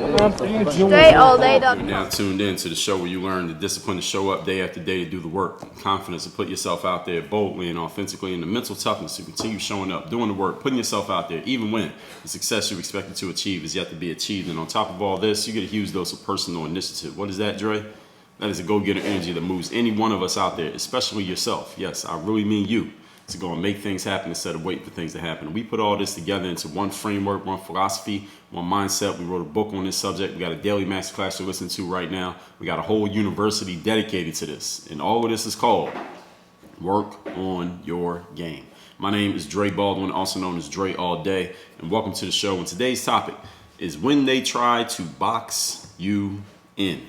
StreAllDay.com. You're now tuned in to the show where you learn the discipline to show up day after day to do the work, confidence to put yourself out there boldly and authentically, and the mental toughness to continue showing up, doing the work, putting yourself out there, even when the success you expected to achieve is yet to be achieved. And on top of all this, you get a huge dose of personal initiative. What is that, Dre? That is a go-getter energy that moves any one of us out there, especially yourself. Yes, I really mean you, to go and make things happen instead of waiting for things to happen. We put all this together into one framework, one philosophy, one mindset. We wrote a book on this subject. We got a daily masterclass to listen to right now. We got a whole university dedicated to this. And all of this is called Work on Your Game. My name is Dre Baldwin, also known as Dre All Day, and welcome to the show. And today's topic is when they try to box you in.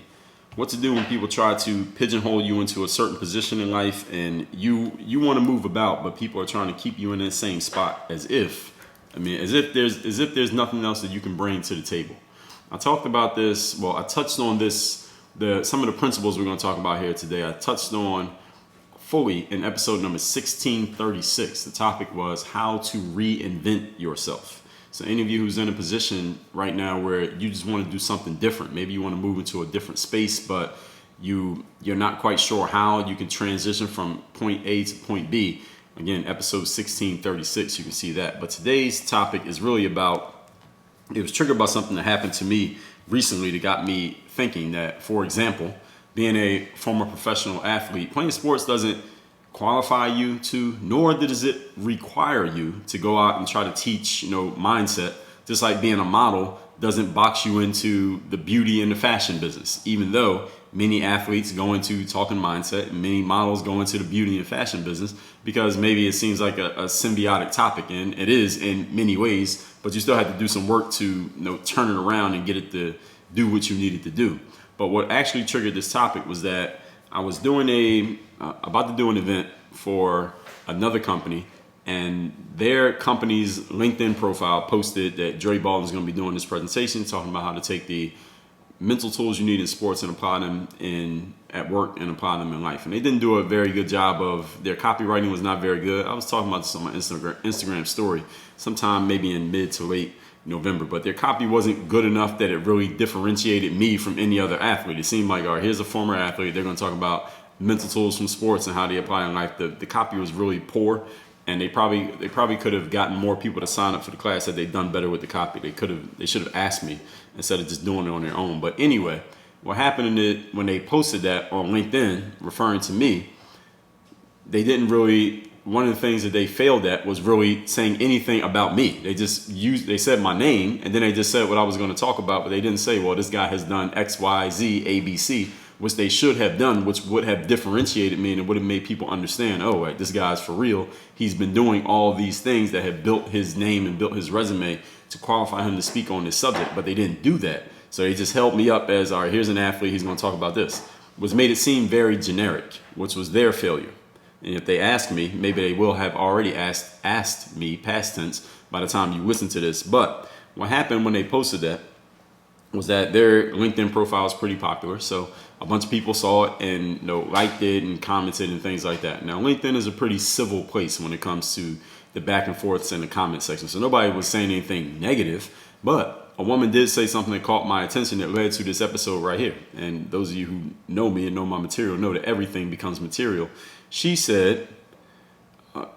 What to do when people try to pigeonhole you into a certain position in life, and you want to move about, but people are trying to keep you in that same spot as if there's nothing else that you can bring to the table. I talked about this. Well, I touched on this. Some of the principles we're going to talk about here today, I touched on fully in episode number 1636. The topic was how to reinvent yourself. So any of you who's in a position right now where you just want to do something different, maybe you want to move into a different space, but you're not quite sure how you can transition from point A to point B. Again, episode 1636, you can see that. But today's topic is really about, it was triggered by something that happened to me recently that got me thinking that, for example, being a former professional athlete, playing sports doesn't qualify you to, nor does it require you to go out and try to teach, mindset. Just like being a model doesn't box you into the beauty and the fashion business, even though many athletes go into talking mindset and many models go into the beauty and fashion business because maybe it seems like a symbiotic topic, and it is in many ways, but you still have to do some work to turn it around and get it to do what you needed to do. But what actually triggered this topic was that I was doing about to do an event for another company, and their company's LinkedIn profile posted that Dre Baldwin is going to be doing this presentation, talking about how to take the mental tools you need in sports and apply them at work and apply them in life. And they didn't do a very good job of, their copywriting was not very good. I was talking about this on my Instagram story sometime maybe in mid to late November, but their copy wasn't good enough that it really differentiated me from any other athlete. It seemed like, all right, here's a former athlete. They're going to talk about mental tools from sports and how they apply in life. The copy was really poor, and they probably could have gotten more people to sign up for the class had they done better with the copy. They should have asked me instead of just doing it on their own. But anyway, what happened when they posted that on LinkedIn referring to me, they didn't really, one of the things that they failed at was really saying anything about me. They said my name, and then they just said what I was going to talk about, but they didn't say, well, this guy has done X, Y, Z, A, B, C, which they should have done, which would have differentiated me and it would have made people understand, oh, right, this guy's for real. He's been doing all these things that have built his name and built his resume to qualify him to speak on this subject, but they didn't do that. So they just held me up as, all right, here's an athlete, he's going to talk about this, which made it seem very generic, which was their failure. And if they ask me, maybe they will have already asked me, past tense, by the time you listen to this. But what happened when they posted that was that their LinkedIn profile is pretty popular. So a bunch of people saw it and liked it and commented and things like that. Now, LinkedIn is a pretty civil place when it comes to the back and forths in the comment section. So nobody was saying anything negative, but a woman did say something that caught my attention that led to this episode right here. And those of you who know me and know my material know that everything becomes material. She said,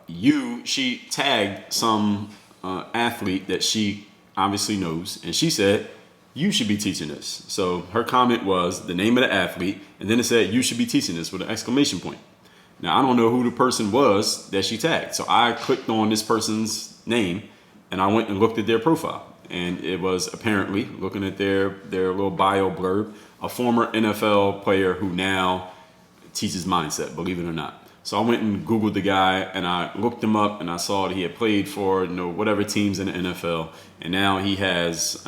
she tagged some athlete that she obviously knows, and she said, you should be teaching this. So her comment was the name of the athlete, and then it said, you should be teaching this with an exclamation point. Now, I don't know who the person was that she tagged. So I clicked on this person's name, and I went and looked at their profile. And it was apparently, looking at their little bio blurb, a former NFL player who now teaches mindset, believe it or not. So I went and Googled the guy, and I looked him up, and I saw that he had played for whatever teams in the NFL. And now he has,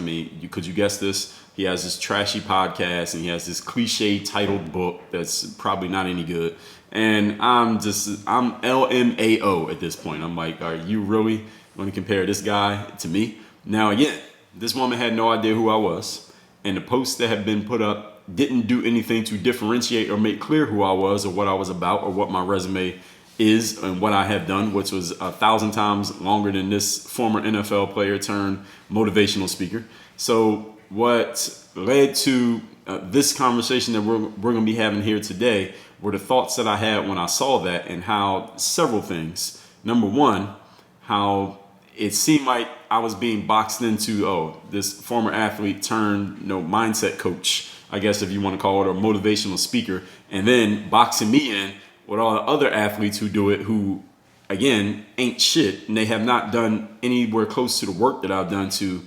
could you guess this? He has this trashy podcast, and he has this cliche titled book that's probably not any good. And I'm LMAO at this point. I'm like, are you really going to compare this guy to me? Now, again, this woman had no idea who I was, and the posts that have been put up didn't do anything to differentiate or make clear who I was or what I was about or what my resume is and what I have done, which was 1,000 times longer than this former NFL player turned motivational speaker. So what led to this conversation that we're going to be having here today were the thoughts that I had when I saw that, and how several things. Number one, how it seemed like I was being boxed into, this former athlete turned, mindset coach, I guess if you want to call it, or motivational speaker, and then boxing me in with all the other athletes who do it, who, again, ain't shit, and they have not done anywhere close to the work that I've done to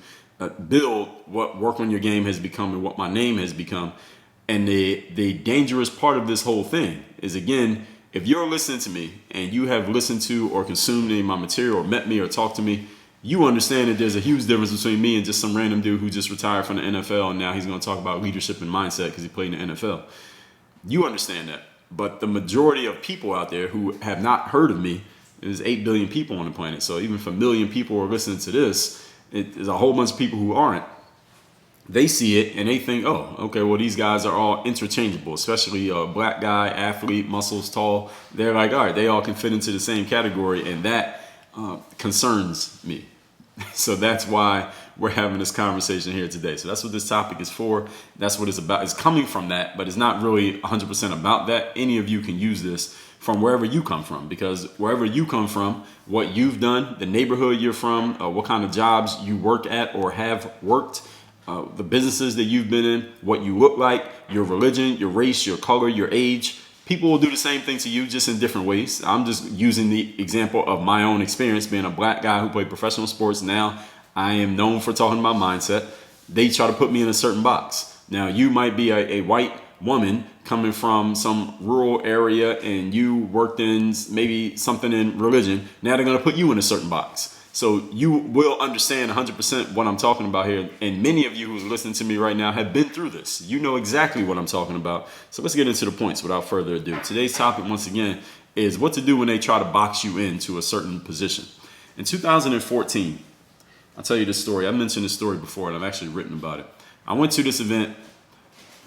build what Work on Your Game has become and what my name has become. And the dangerous part of this whole thing is, again, if you're listening to me and you have listened to or consumed any of my material or met me or talked to me, you understand that there's a huge difference between me and just some random dude who just retired from the NFL and now he's going to talk about leadership and mindset because he played in the NFL. You understand that. But the majority of people out there who have not heard of me, there's 8 billion people on the planet. So even if a million people are listening to this, there's a whole bunch of people who aren't. They see it and they think, oh, okay, well, these guys are all interchangeable, especially a black guy, athlete, muscles, tall. They're like, all right, they all can fit into the same category, and that concerns me. So that's why we're having this conversation here today. So that's what this topic is for. That's what it's about. It's coming from that, but it's not really 100% about that. Any of you can use this from wherever you come from, because wherever you come from, what you've done, the neighborhood you're from, what kind of jobs you work at or have worked, the businesses that you've been in, what you look like, your religion, your race, your color, your age. People will do the same thing to you, just in different ways. I'm just using the example of my own experience being a black guy who played professional sports. Now I am known for talking about mindset. They try to put me in a certain box. Now you might be a white woman coming from some rural area and you worked in maybe something in religion. Now they're going to put you in a certain box. So you will understand 100% what I'm talking about here. And many of you who's listening to me right now have been through this. You know exactly what I'm talking about. So let's get into the points without further ado. Today's topic, once again, is what to do when they try to box you into a certain position. In 2014, I'll tell you this story. I mentioned this story before and I've actually written about it. I went to this event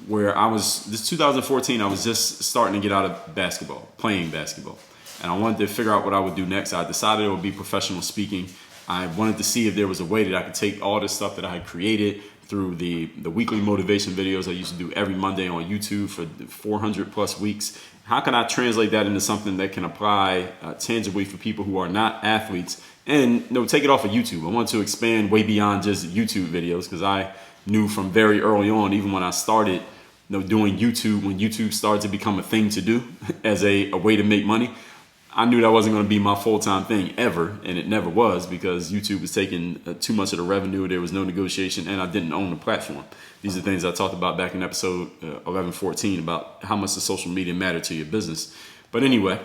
where this 2014, I was just starting to get out of basketball, playing basketball. And I wanted to figure out what I would do next. I decided it would be professional speaking. I wanted to see if there was a way that I could take all this stuff that I had created through the weekly motivation videos I used to do every Monday on YouTube for 400 plus weeks. How can I translate that into something that can apply tangibly for people who are not athletes and take it off of YouTube? I wanted to expand way beyond just YouTube videos, because I knew from very early on, even when I started doing YouTube, when YouTube started to become a thing to do as a way to make money, I knew that wasn't going to be my full-time thing ever, and it never was, because YouTube was taking too much of the revenue. There was no negotiation, and I didn't own the platform. These are things I talked about back in episode 11-14 about how much the social media mattered to your business. But anyway,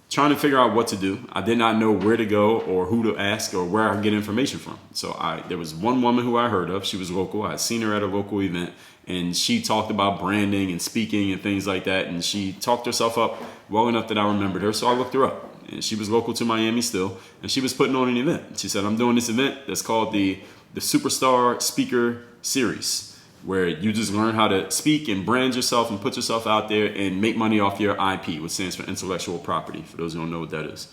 trying to figure out what to do. I did not know where to go or who to ask or where I could get information from. So there was one woman who I heard of. She was local. I had seen her at a local event, and she talked about branding and speaking and things like that. And she talked herself up well enough that I remembered her. So I looked her up, and she was local to Miami still. And she was putting on an event. She said, I'm doing this event that's called the Superstar Speaker Series, where you just learn how to speak and brand yourself and put yourself out there and make money off your IP, which stands for intellectual property, for those who don't know what that is.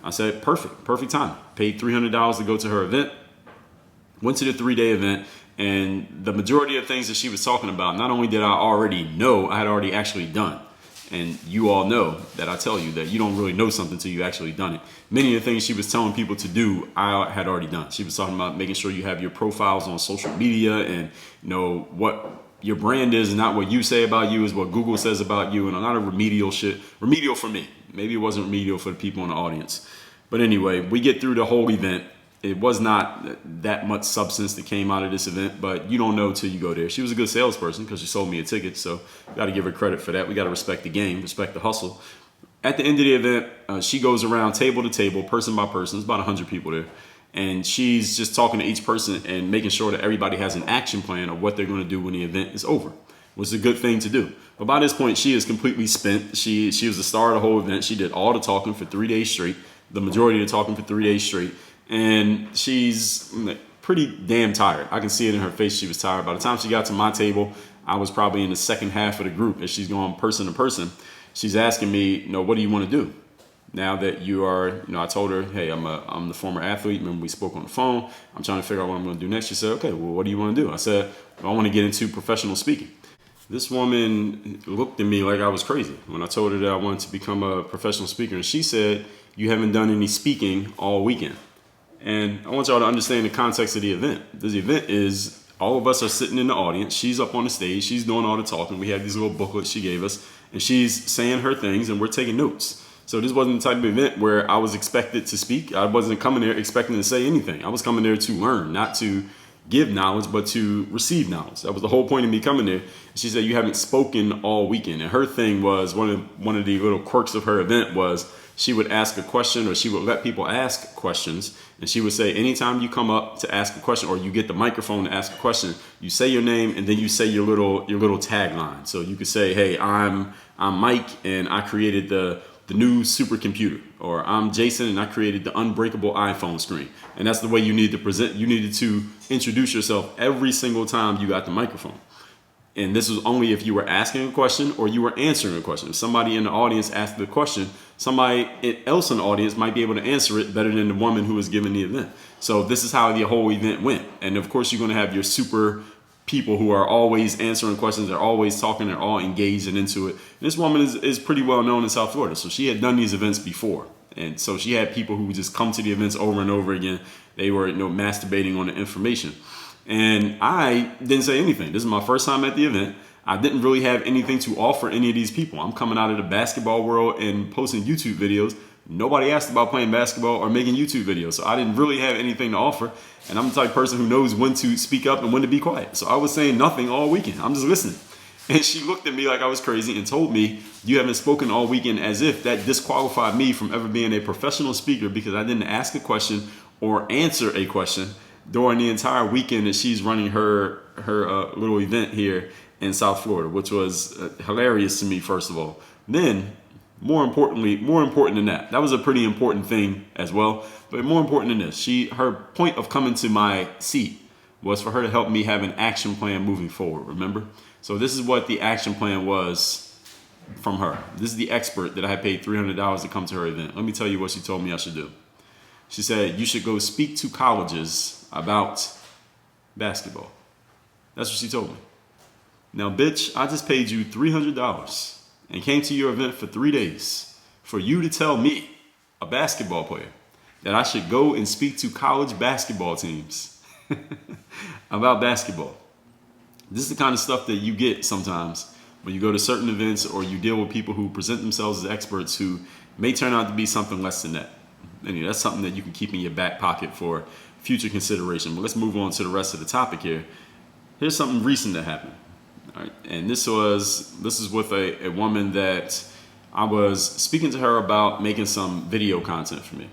I said, perfect time. Paid $300 to go to her event. Went to the 3-day event, and the majority of things that she was talking about, not only did I already know, I had already actually done. And you all know that I tell you that you don't really know something until you actually done it. Many of the things she was telling people to do, I had already done. She was talking about making sure you have your profiles on social media, and what your brand is, not what you say about you, is what Google says about you, and a lot of remedial shit. Remedial for me. Maybe it wasn't remedial for the people in the audience. But anyway, we get through the whole event. It was not that much substance that came out of this event, but you don't know till you go there. She was a good salesperson because she sold me a ticket, so got to give her credit for that. We got to respect the game, respect the hustle. At the end of the event, she goes around table to table, person by person. There's about 100 people there. And she's just talking to each person and making sure that everybody has an action plan of what they're going to do when the event is over, which is a good thing to do. But by this point, she is completely spent. She was the star of the whole event. She did all the talking for 3 days straight, the majority of the talking for 3 days straight. And she's pretty damn tired. I can see it in her face. She was tired. By the time she got to my table, I was probably in the second half of the group. As she's going person to person, she's asking me, what do you want to do? Now that you are, I told her, hey, I'm the former athlete. Remember we spoke on the phone. I'm trying to figure out what I'm going to do next. She said, okay, well, what do you want to do? I said, well, I want to get into professional speaking. This woman looked at me like I was crazy when I told her that I wanted to become a professional speaker. And she said, you haven't done any speaking all weekend. And I want y'all to understand the context of the event. This event is all of us are sitting in the audience. She's up on the stage. She's doing all the talking. We have these little booklets she gave us. And she's saying her things and we're taking notes. So this wasn't the type of event where I was expected to speak. I wasn't coming there expecting to say anything. I was coming there to learn, not to give knowledge, but to receive knowledge. That was the whole point of me coming there. She said, you haven't spoken all weekend. And her thing was, one of the little quirks of her event was she would ask a question, or she would let people ask questions. And she would say, anytime you come up to ask a question, or you get the microphone to ask a question, you say your name and then you say your little tagline. So you could say, hey, I'm Mike and I created the new supercomputer, or I'm Jason and I created the unbreakable iPhone screen. And that's the way you need to present. You needed to introduce yourself every single time you got the microphone. And this was only if you were asking a question or you were answering a question. If somebody in the audience asked the question, somebody else in the audience might be able to answer it better than the woman who was giving the event. So this is how the whole event went. And of course, you're going to have your super people who are always answering questions. They're always talking. They're all engaged and into it. And this woman is pretty well known in South Florida. So she had done these events before. And so she had people who would just come to the events over and over again. They were masturbating on the information. And I didn't say anything. This is my first time at the event. I didn't really have anything to offer any of these people. I'm coming out of the basketball world and posting YouTube videos. Nobody asked about playing basketball or making YouTube videos. So I didn't really have anything to offer. And I'm the type of person who knows when to speak up and when to be quiet. So I was saying nothing all weekend. I'm just listening. And she looked at me like I was crazy and told me, you haven't spoken all weekend, as if that disqualified me from ever being a professional speaker because I didn't ask a question or answer a question during the entire weekend that she's running her little event here in South Florida, which was hilarious to me, first of all. Then, more important than that was a pretty important thing as well. But more important than this, her point of coming to my seat was for her to help me have an action plan moving forward, remember? So this is what the action plan was from her. This is the expert that I had paid $300 to come to her event. Let me tell you what she told me I should do. She said, you should go speak to colleges about basketball. That's what she told me. Now, bitch, I just paid you $300 and came to your event for 3 days for you to tell me, a basketball player, that I should go and speak to college basketball teams about basketball. This is the kind of stuff that you get sometimes when you go to certain events or you deal with people who present themselves as experts who may turn out to be something less than that. Anyway, that's something that you can keep in your back pocket for future consideration. But let's move on to the rest of the topic here. Here's something recent that happened. All right. And this is with a woman that I was speaking to her about making some video content for me.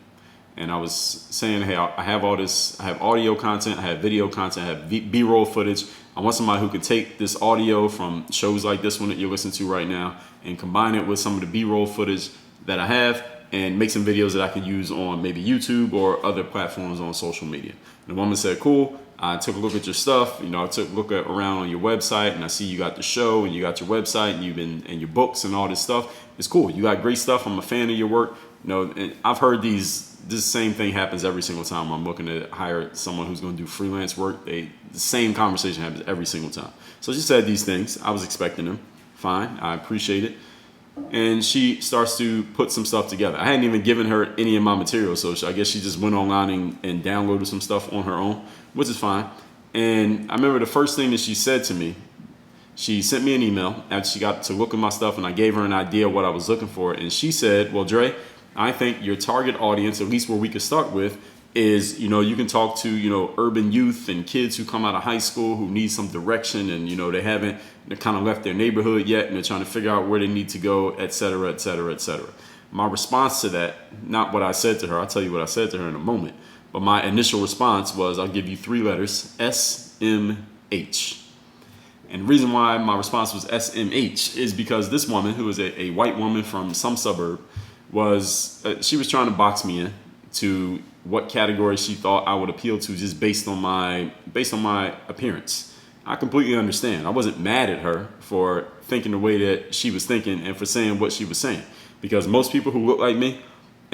And I was saying, hey, I have all this, I have audio content, I have video content, I have B-roll footage. I want somebody who can take this audio from shows like this one that you're listening to right now and combine it with some of the B-roll footage that I have and make some videos that I can use on maybe YouTube or other platforms on social media. And the woman said, cool. I took a look at your stuff. I took a look around on your website, and I see you got the show and you got your website and your books and all this stuff. It's cool. You got great stuff. I'm a fan of your work. And I've heard this same thing happens every single time I'm looking to hire someone who's going to do freelance work. The same conversation happens every single time. So she said these things. I was expecting them. Fine. I appreciate it. And she starts to put some stuff together. I hadn't even given her any of my material, so I guess she just went online and downloaded some stuff on her own, which is fine. And I remember the first thing that she said to me, she sent me an email after she got to look at my stuff, and I gave her an idea of what I was looking for. And she said, well, Dre, I think your target audience, at least where we could start with, is, you can talk to, urban youth and kids who come out of high school who need some direction and, they kind of left their neighborhood yet and they're trying to figure out where they need to go, et cetera, et cetera, et cetera. My response to that, not what I said to her, I'll tell you what I said to her in a moment, but my initial response was, I'll give you 3 letters, SMH. And the reason why my response was SMH is because this woman, who is a white woman from some suburb, she was trying to box me in to what category she thought I would appeal to just based on my appearance. I completely understand. I wasn't mad at her for thinking the way that she was thinking and for saying what she was saying, because most people who look like me,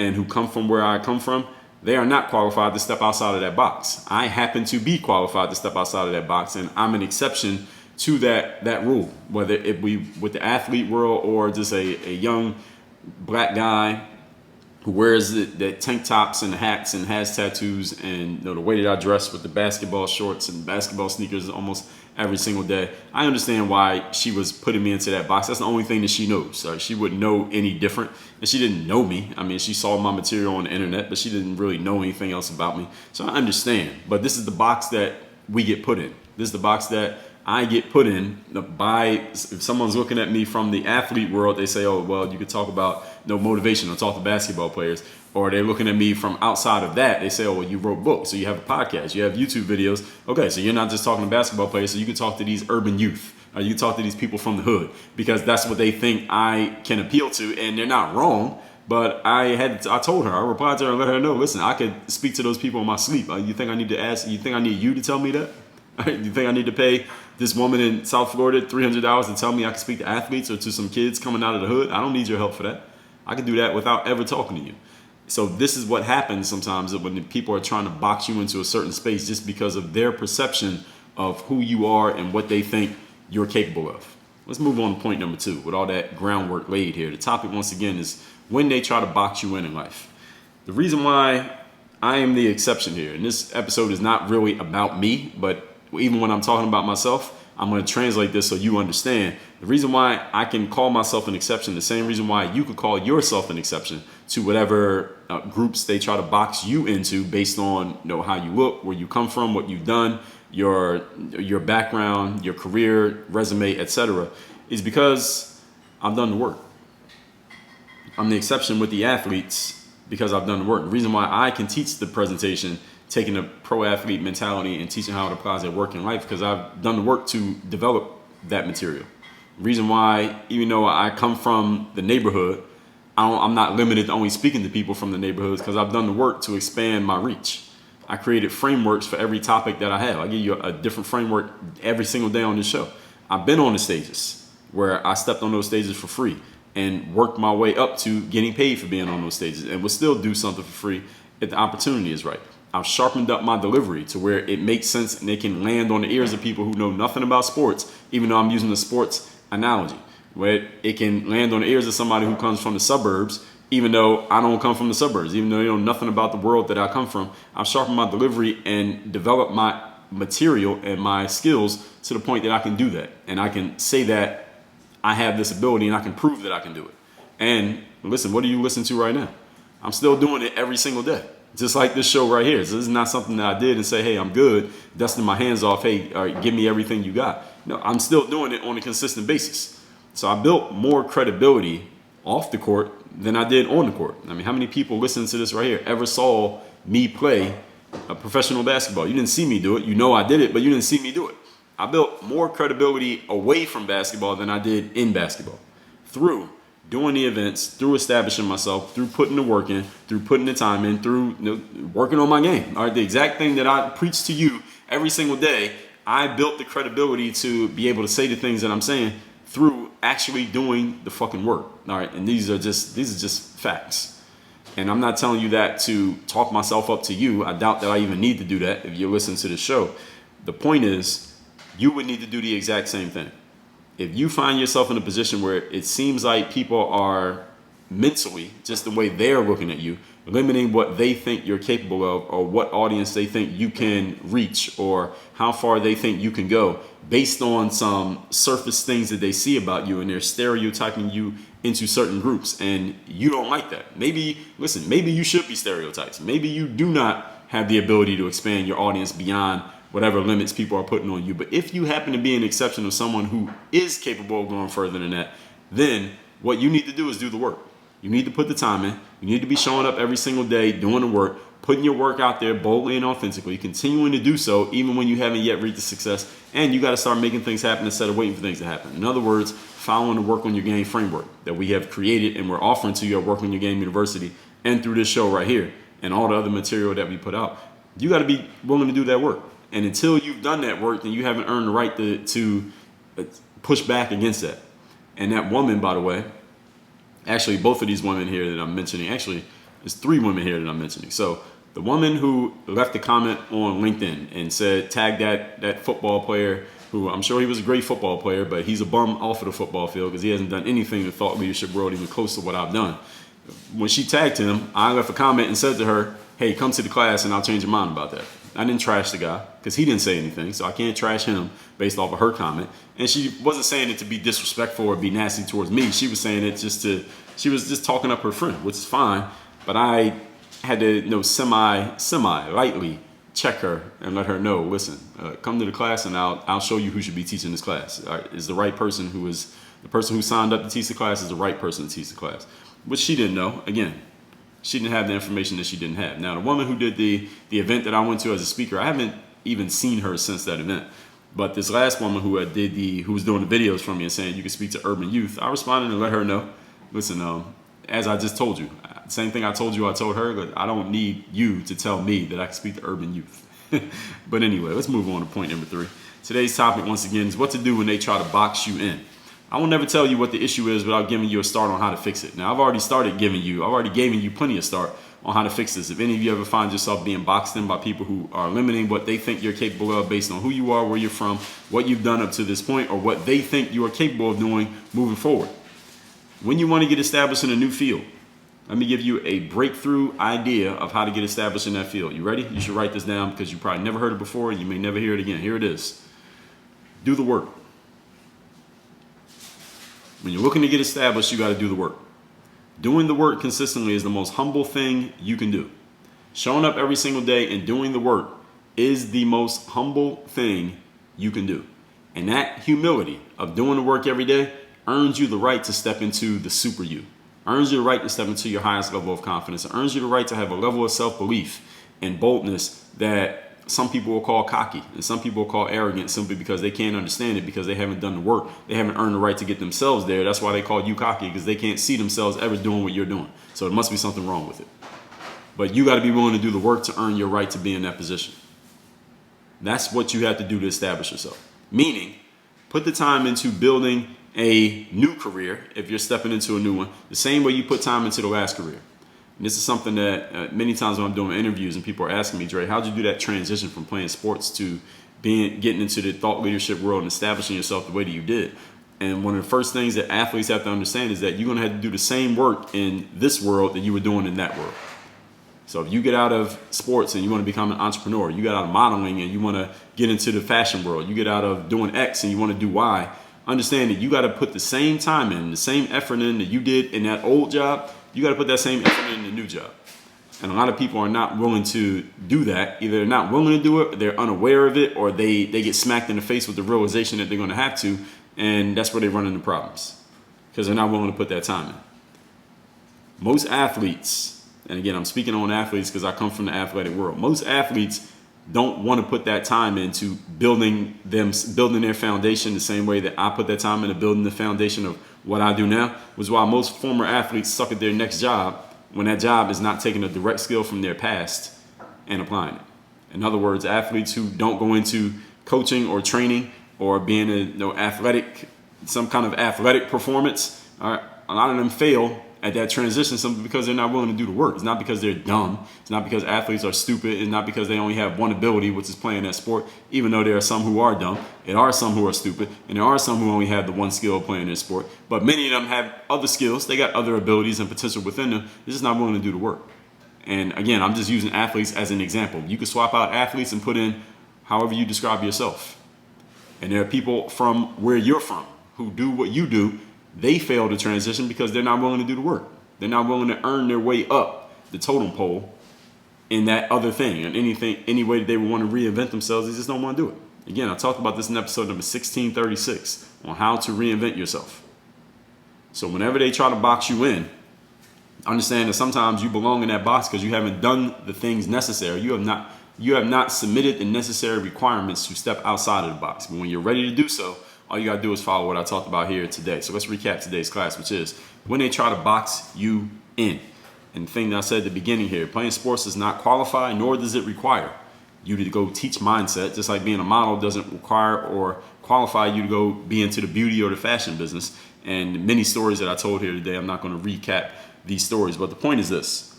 and who come from where I come from, they are not qualified to step outside of that box. I happen to be qualified to step outside of that box, and I'm an exception to that rule, whether it be with the athlete world or just a young black guy who wears the tank tops and hats and has tattoos, and the way that I dress with the basketball shorts and basketball sneakers almost every single day. I understand why she was putting me into that box. That's the only thing that she knows. She wouldn't know any different, and she didn't know me. I mean, she saw my material on the internet, but she didn't really know anything else about me. So I understand, but this is the box that we get put in. This is the box that I get put in by, if someone's looking at me from the athlete world, they say, oh, well, you could talk about motivation or talk to basketball players. Or they're looking at me from outside of that. They say, oh, well, you wrote books, so you have a podcast, you have YouTube videos. Okay, so you're not just talking to basketball players, so you can talk to these urban youth. Or you can talk to these people from the hood, because that's what they think I can appeal to, and they're not wrong. But I told her, I replied to her and let her know, listen, I could speak to those people in my sleep. You think I need to ask, you think I need you to tell me that? You think I need to pay this woman in South Florida $300 to tell me I can speak to athletes or to some kids coming out of the hood? I don't need your help for that. I can do that without ever talking to you. So this is what happens sometimes when people are trying to box you into a certain space just because of their perception of who you are and what they think you're capable of. Let's move on to point number 2 with all that groundwork laid here. The topic, once again, is when they try to box you in life. The reason why I am the exception here, and this episode is not really about me, but even when I'm talking about myself, I'm going to translate this so you understand. The reason why I can call myself an exception, the same reason why you could call yourself an exception to whatever groups they try to box you into based on how you look, where you come from, what you've done, your background, your career, resume, etc., is because I've done the work. I'm the exception with the athletes because I've done the work. The reason why I can teach the presentation, taking a pro athlete mentality and teaching how it applies at work in life, because I've done the work to develop that material. The reason why, even though I come from the neighborhood, I'm not limited to only speaking to people from the neighborhoods, because I've done the work to expand my reach. I created frameworks for every topic that I have. I give you a different framework every single day on this show. I've been on the stages where I stepped on those stages for free and worked my way up to getting paid for being on those stages, and will still do something for free if the opportunity is right. I've sharpened up my delivery to where it makes sense and it can land on the ears of people who know nothing about sports, even though I'm using the sports analogy, where it can land on the ears of somebody who comes from the suburbs, even though I don't come from the suburbs, even though they know nothing about the world that I come from. I've sharpened my delivery and developed my material and my skills to the point that I can do that. And I can say that I have this ability and I can prove that I can do it. And listen, what do you listen to right now? I'm still doing it every single day. Just like this show right here. So this is not something that I did and say, hey, I'm good, dusting my hands off, hey, all right, give me everything you got. No, I'm still doing it on a consistent basis. So I built more credibility off the court than I did on the court. I mean, how many people listening to this right here ever saw me play a professional basketball? You didn't see me do it. You know I did it, but you didn't see me do it. I built more credibility away from basketball than I did in basketball through doing the events, through establishing myself, through putting the work in, through putting the time in, through working on my game. All right, the exact thing that I preach to you every single day, I built the credibility to be able to say the things that I'm saying through actually doing the fucking work. All right, and these are just facts. And I'm not telling you that to talk myself up to you. I doubt that I even need to do that if you're listening to the show. The point is, you would need to do the exact same thing. If you find yourself in a position where it seems like people are mentally, just the way they're looking at you, limiting what they think you're capable of, or what audience they think you can reach, or how far they think you can go based on some surface things that they see about you, and they're stereotyping you into certain groups, and you don't like that. Maybe you should be stereotyped. Maybe you do not have the ability to expand your audience beyond whatever limits people are putting on you. But if you happen to be an exception of someone who is capable of going further than that, then what you need to do is do the work. You need to put the time in. You need to be showing up every single day, doing the work, putting your work out there boldly and authentically, continuing to do so even when you haven't yet reached the success. And you got to start making things happen instead of waiting for things to happen. In other words, following the Work on Your Game framework that we have created and we're offering to you at Work on Your Game University and through this show right here and all the other material that we put out. You got to be willing to do that work. And until you've done that work, then you haven't earned the right to push back against that. And that woman, by the way, actually both of these women here that I'm mentioning, actually There's 3 women here that I'm mentioning. So the woman who left a comment on LinkedIn and said, tag that football player who I'm sure he was a great football player, but he's a bum off of the football field because he hasn't done anything in the thought leadership world even close to what I've done. When she tagged him, I left a comment and said to her, hey, come to the class and I'll change your mind about that. I didn't trash the guy because he didn't say anything, so I can't trash him based off of her comment. And she wasn't saying it to be disrespectful or be nasty towards me. She was saying it she was just talking up her friend, which is fine. But I had to, semi-lightly check her and let her know, listen, come to the class and I'll show you who should be teaching this class. Is the right person the person who signed up to teach the class is the right person to teach the class, which she didn't know. Again, she didn't have the information that she didn't have. Now, the woman who did the event that I went to as a speaker, I haven't even seen her since that event. But this last woman who was doing the videos for me and saying you can speak to urban youth, I responded and let her know, listen, as I just told you, same thing I told her, but I don't need you to tell me that I can speak to urban youth. But anyway, let's move on to point number 3. Today's topic, once again, is what to do when they try to box you in. I will never tell you what the issue is without giving you a start on how to fix it. Now, I've already given you plenty of start on how to fix this. If any of you ever find yourself being boxed in by people who are limiting what they think you're capable of based on who you are, where you're from, what you've done up to this point, or what they think you are capable of doing moving forward. When you want to get established in a new field, let me give you a breakthrough idea of how to get established in that field. You ready? You should write this down because you probably never heard it before and you may never hear it again. Here it is. Do the work. When you're looking to get established, you got to do the work. Doing the work consistently is the most humble thing you can do. Showing up every single day and doing the work is the most humble thing you can do. And that humility of doing the work every day earns you the right to step into the super you. Earns you the right to step into your highest level of confidence. It earns you the right to have a level of self-belief and boldness that some people will call cocky and some people will call arrogant simply because they can't understand it because they haven't done the work. They haven't earned the right to get themselves there. That's why they call you cocky, because they can't see themselves ever doing what you're doing. So there must be something wrong with it. But you got to be willing to do the work to earn your right to be in that position. That's what you have to do to establish yourself. Meaning, put the time into building a new career if you're stepping into a new one, the same way you put time into the last career. And this is something that many times when I'm doing interviews and people are asking me, Dre, how'd you do that transition from playing sports to getting into the thought leadership world and establishing yourself the way that you did? And one of the first things that athletes have to understand is that you're going to have to do the same work in this world that you were doing in that world. So if you get out of sports and you want to become an entrepreneur, you get out of modeling and you want to get into the fashion world, you get out of doing X and you want to do Y, understand that you got to put the same time in, the same effort in that you did in that old job. You got to put that same effort in the new job. And a lot of people are not willing to do that. Either they're not willing to do it, they're unaware of it, or they get smacked in the face with the realization that they're going to have to. And that's where they run into problems because they're not willing to put that time in. Most athletes, and again, I'm speaking on athletes because I come from the athletic world. Most athletes don't want to put that time into building their foundation the same way that I put that time into building the foundation of what I do now, which is why most former athletes suck at their next job when that job is not taking a direct skill from their past and applying it. In other words, athletes who don't go into coaching or training or being some kind of athletic performance, a lot of them fail at that transition simply because they're not willing to do the work. It's not because they're dumb. It's not because athletes are stupid. It's not because they only have one ability, which is playing that sport, even though there are some who are dumb. There are some who are stupid. And there are some who only have the one skill of playing their sport. But many of them have other skills. They got other abilities and potential within them. They're just not willing to do the work. And again, I'm just using athletes as an example. You can swap out athletes and put in however you describe yourself. And there are people from where you're from who do what you do. They fail to transition because they're not willing to do the work. They're not willing to earn their way up the totem pole in that other thing. And any way that they would want to reinvent themselves, they just don't want to do it. Again, I talked about this in episode number 1636 on how to reinvent yourself. So whenever they try to box you in, understand that sometimes you belong in that box because you haven't done the things necessary. You have not submitted the necessary requirements to step outside of the box. But when you're ready to do so, all you got to do is follow what I talked about here today. So let's recap today's class, which is when they try to box you in. And the thing that I said at the beginning here, playing sports does not qualify, nor does it require you to go teach mindset, just like being a model doesn't require or qualify you to go be into the beauty or the fashion business. And many stories that I told here today, I'm not going to recap these stories. But the point is this.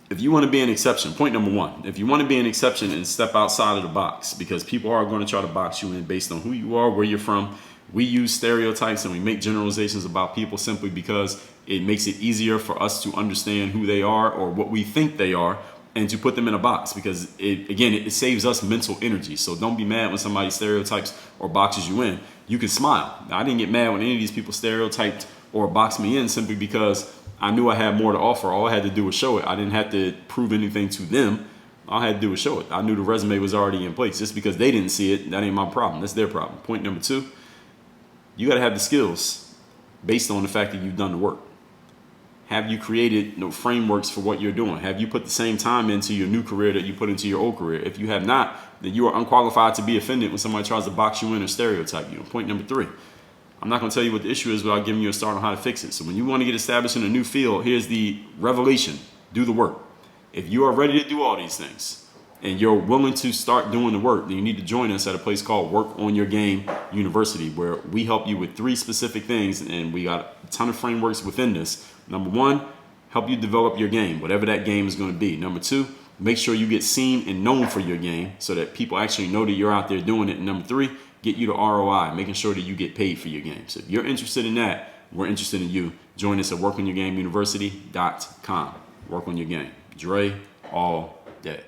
if you want to be an exception, point number one, if you want to be an exception and step outside of the box, because people are going to try to box you in based on who you are, where you're from. We use stereotypes and we make generalizations about people simply because it makes it easier for us to understand who they are or what we think they are and to put them in a box, because it saves us mental energy. So don't be mad when somebody stereotypes or boxes you in. You can smile. Now, I didn't get mad when any of these people stereotyped or boxed me in simply because I knew I had more to offer. All I had to do was show it. I didn't have to prove anything to them. All I had to do was show it. I knew the resume was already in place. Just because they didn't see it, that ain't my problem. That's their problem. Point number two, you got to have the skills based on the fact that you've done the work. Have you created frameworks for what you're doing? Have you put the same time into your new career that you put into your old career? If you have not, then you are unqualified to be offended when somebody tries to box you in or stereotype you. Point number three, I'm not going to tell you what the issue is without giving you a start on how to fix it. So when you want to get established in a new field, here's the revelation. Do the work. If you are ready to do all these things and you're willing to start doing the work, then you need to join us at a place called Work on Your Game University, where we help you with 3 specific things, and we got a ton of frameworks within this. Number 1, help you develop your game, whatever that game is going to be. Number 2, make sure you get seen and known for your game so that people actually know that you're out there doing it. And number 3, get you to ROI, making sure that you get paid for your game. So if you're interested in that, we're interested in you. Join us at workonyourgameuniversity.com. Work on your game. Dre all day.